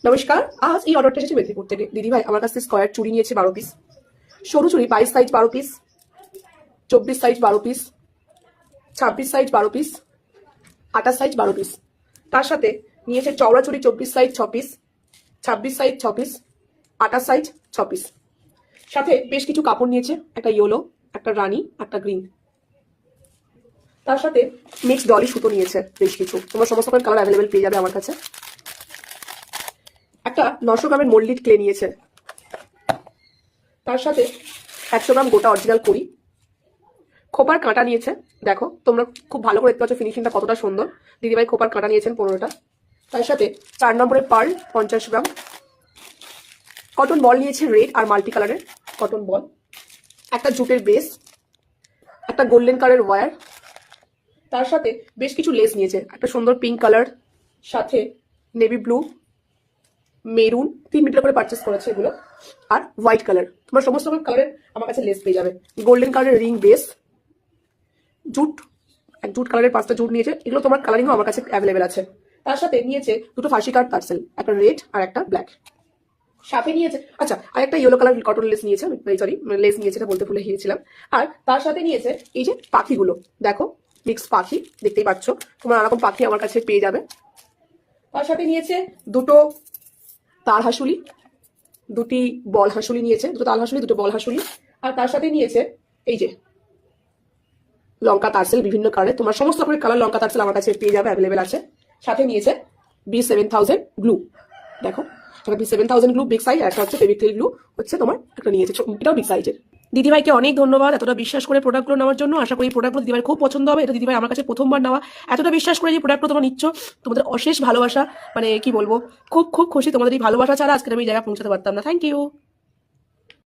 নমস্কার। আজ এই অর্ডারটা এসেছে মেদিনীপুর থেকে। দিদিভাই আমার কাছে স্কয়ার চুড়ি নিয়েছে 12 পিস, সরু চুড়ি 22 size 12 piece, 24 size 12 piece, 26 size 12 piece, 28 size 12 piece. তার সাথে নিয়েছে চওড়া চুড়ি 24 size 6 piece, 26 size 6 piece, 28 size 6 piece. সাথে বেশ কিছু কাপড় নিয়েছে, একটা ইয়েলো, একটা রানী, একটা গ্রিন। তার সাথে মিক্স ডলি সুতো নিয়েছে বেশ কিছু। তোমার সমস্ত কালার অ্যাভেলেবেল পেয়ে যাবে আমার কাছে। একটা 900 গ্রামের মোল্ডিড ক্লে নিয়েছে। তার সাথে 100 গ্রাম গোটা অরিজিনাল কড়ি। খোপার কাঁটা নিয়েছে, দেখো তোমরা খুব ভালো করে দেখতে পাচ্ছ ফিনিশিংটা কতটা সুন্দর। দিদিভাই খোপার কাঁটা নিয়েছেন 15টা। তার সাথে 4 নম্বরের পার্ল 50 গ্রাম। কটন বল নিয়েছে রেড আর মাল্টি কালারের কটন বল। একটা জুটের বেস, একটা গোল্ডেন কালারের ওয়্যার। তার সাথে বেশ কিছু লেস নিয়েছে, একটা সুন্দর পিঙ্ক কালার, সাথে নেভি ব্লু, মেরুন, 3 মিটার করে পারচেস করেছে এগুলো, আর হোয়াইট কালার। তোমার সমস্ত কালারের আমার কাছে লেস পেয়ে যাবে। গোল্ডেন কালারের রিং বেস, জুট, এক জুট কালারের 5টা জুট নিয়েছে। এগুলো তোমার কালারিংও আমার কাছে অ্যাভেলেবেল আছে। তার সাথে নিয়েছে দুটো ফাঁসি কাট টার্সেল, একটা রেড আর একটা ব্ল্যাক। সাথে নিয়েছে আচ্ছা আর একটা ইয়েলো কালার কটন লেস নিয়েছে, সরি লেস নিয়েছে, এটা বলতে ভুলে গিয়েছিলাম। আর তার সাথে নিয়েছে এই যে পাখিগুলো, দেখো মিক্স পাখি, দেখতেই পাচ্ছ। তোমার এরকম পাখি আমার কাছে পেয়ে যাবে। তার সাথে নিয়েছে দুটো তার হাসুলি, দুটি বল হাসুলি নিয়েছে, দুটো তাল হাসুলি, দুটো বল হাসুলি। আর তার সাথে নিয়েছে এই যে লঙ্কা তারসেল বিভিন্ন কালারের। তোমার সমস্ত রকমের কালার লঙ্কা তারসেল আমার কাছে পেয়ে যাবে, অ্যাভেলেবেল আছে। সাথে নিয়েছে B7000 গ্লু, দেখো একটা B7000 গ্লু বিগ সাইজ, একটা হচ্ছে ফেভিক্রিল গ্লু হচ্ছে তোমার একটা নিয়েছে, এটাও বিগ সাইজের। দিদিভাইকে অনেক ধন্যবাদ এতটা বিশ্বাস করে প্রোডাক্টগুলো নেওয়ার জন্য। আশা করি প্রোডাক্টগুলো দিদিভাই খুব পছন্দ হবে। এটা দিদিভাই আমার কাছে প্রথমবার নেওয়া, এতটা বিশ্বাস করে যে প্রোডাক্টগুলো তোমরা নিচ্ছ, তোমাদের অশেষ ভালোবাসা। মানে কি বলবো, খুব খুব খুশি। তোমাদের এই ভালোবাসা ছাড়া আজকে আমি এই জায়গায় পৌঁছাতে পারতাম না। Thank you.